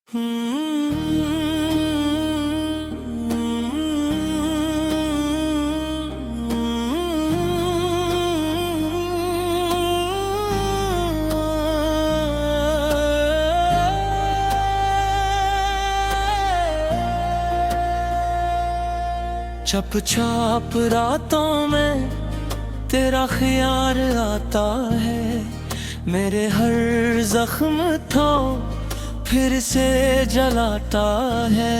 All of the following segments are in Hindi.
चुपचाप रातों में तेरा ख्याल आता है, मेरे हर जख्म तो फिर से जलाता है।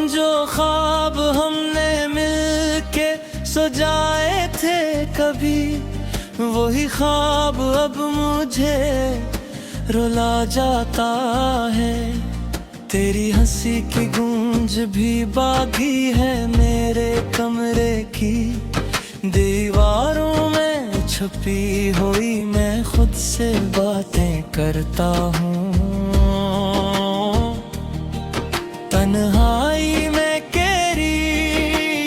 जो ख्वाब हमने मिलके सजाए थे कभी, वही ख्वाब अब मुझे रुला जाता है। तेरी हंसी की गूंज भी बागी है मेरे कमरे की दीवारों में छुपी हुई। मैं खुद से बातें करता हूँ, तन्हाई में तेरी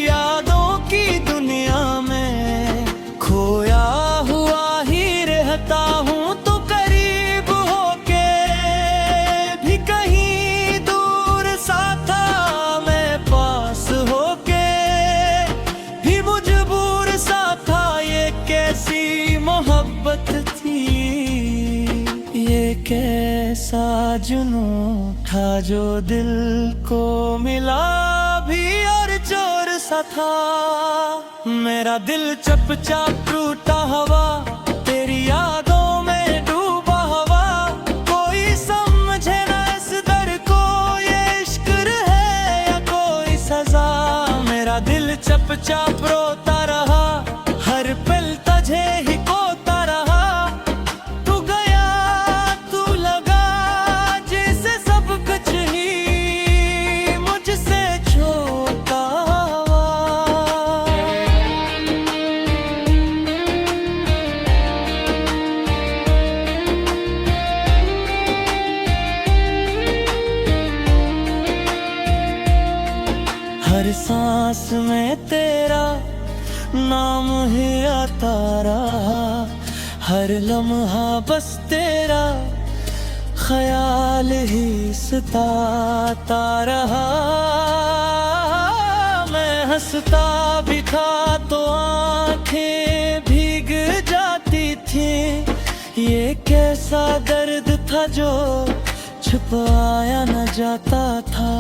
यादों की दुनिया में खोया हुआ ही रहता हूँ। तो करीब होके भी कहीं दूर सा था, मैं पास होके भी मजबूर सा था। ये कैसी मोहब्बत थी, ये कैसा जुनून था जो दिल को मिला भी और चोर सा था। मेरा दिल चुपचाप टूटा हवा, तेरी यादों में डूबा हवा। कोई समझे ना इस दर्द को, ये इश्क है या कोई सजा। मेरा दिल चुपचाप रोता रहा, हर पल तुझे ही कोता रहा। तू गया तू लगा जैसे सब कुछ ही मुझसे छोटा हुआ। हर सांस में तेरा नाम ही आता रहा, हर लम्हा बस तेरा ख्याल ही सताता रहा। मैं हंसता भी था तो आंखें भीग जाती थी। ये कैसा दर्द था जो छुपाया न जाता था।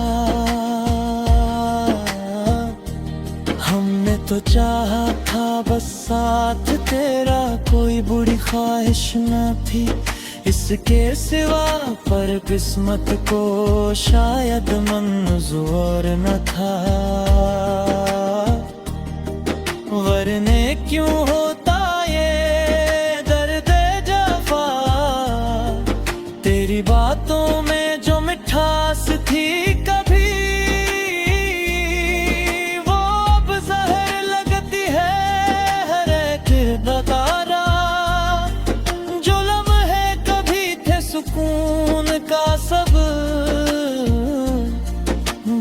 हमने तो चाहा था बस साथ तेरा, कोई बुरी ख्वाहिश न थी इसके सिवा। पर किस्मत को शायद मंजूर न था, वरने क्यों होता ये दर्द जफा। तेरी बातों में जो मिठास थी कभी, जो लम्हे कभी थे सुकून का सब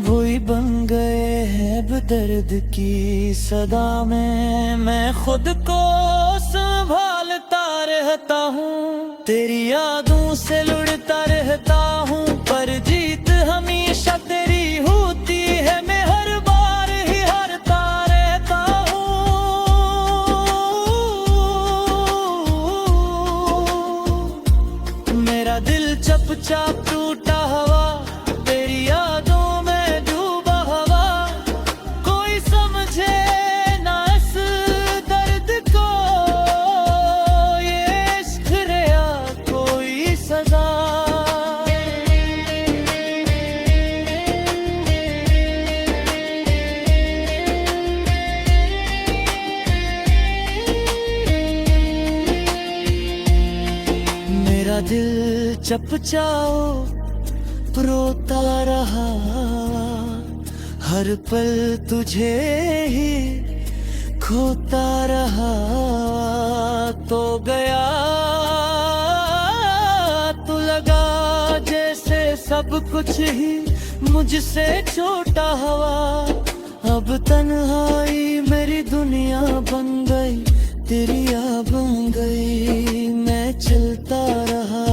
वही बन गए हैं दर्द की सदा में। मैं खुद को संभालता रहता हूँ, तेरी यादों से लुढ़ता रहता हूँ। पर जीत हमेशा तेरी होती है, मैं हर बार ही हारता रहता हूँ। मेरा दिल चुपचाप टूटा हवा, तेरी यादों में डूबा हवा। कोई समझे ना इस दर्द को, ये इश्क है या कोई सजा। मेरा दिल चपचाओ रोता रहा, हर पल तुझे ही खोता रहा। तो गया तो लगा जैसे सब कुछ ही मुझसे छोटा हुआ। अब तन्हाई मेरी दुनिया बन गई, तेरी आ बन गई। मैं चलता रहा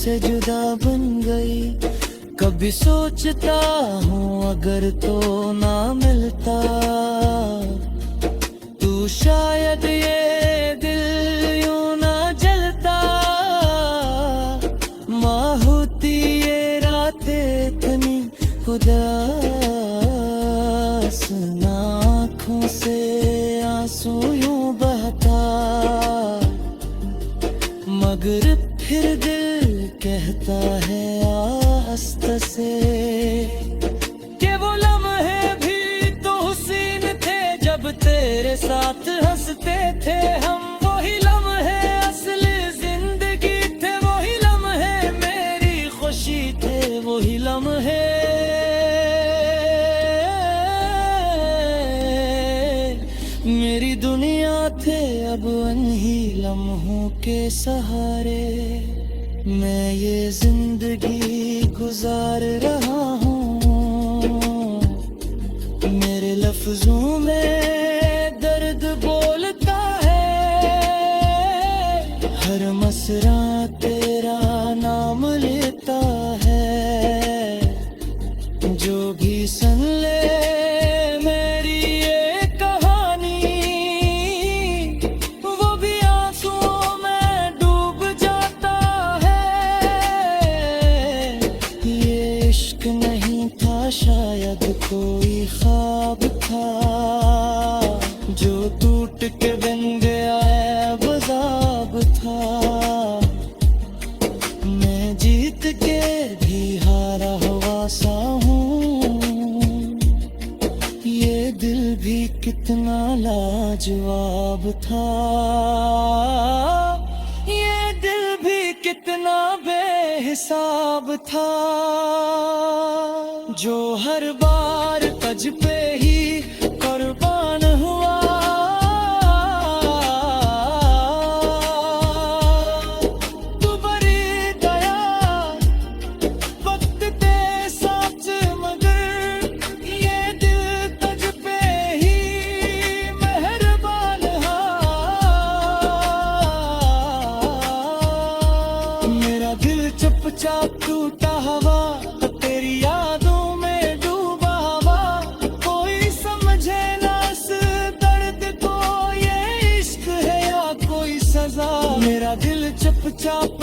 से जुदा बन गई। कभी सोचता हूँ अगर तो ना मिलता तू, शायद ये दिल यूं ना जलता। माँ होती ये रातें इतनी उदास, आँखों से आंसू यूं बहता, मगर फिर दिल कहता है आस्ते से कि वो लम्हे भी तो हुसीन थे जब तेरे साथ हंसते थे हम। वही लम्हे असली जिंदगी थे, वही लम्हे मेरी खुशी थे, वही लम्हे मेरी दुनिया थे। अब उन्हीं लम्हों के सहारे मैं ये जिंदगी गुजार रहा हूँ। मेरे लफ्जों में दर्द बोलता है, हर मसरा तेरा नाम लेता है। जो भी सुन ले मेरी ये कहानी, वो भी आंसुओं में डूब जाता है। ये इश्क नहीं था शायद कोई ख्वाब था, जो टूट के बन गया ऐब ज़ाब था। मैं जीत के भी हारा हुआ सा हूँ, ये दिल भी कितना लाजवाब था। ये दिल भी कितना बेहिसाब था, जो हर बार तझ पे ही कुर्बान हुआ। तू बड़ी दया वक्त ते साथ, मगर ये दिल तझ पे ही मेहरबान हा। मेरा दिल चुपचाप टूटा हवा, तेरी यादों में डूबा हवा। कोई समझे ना इस दर्द को, ये इश्क है या कोई सजा। मेरा दिल चुपचाप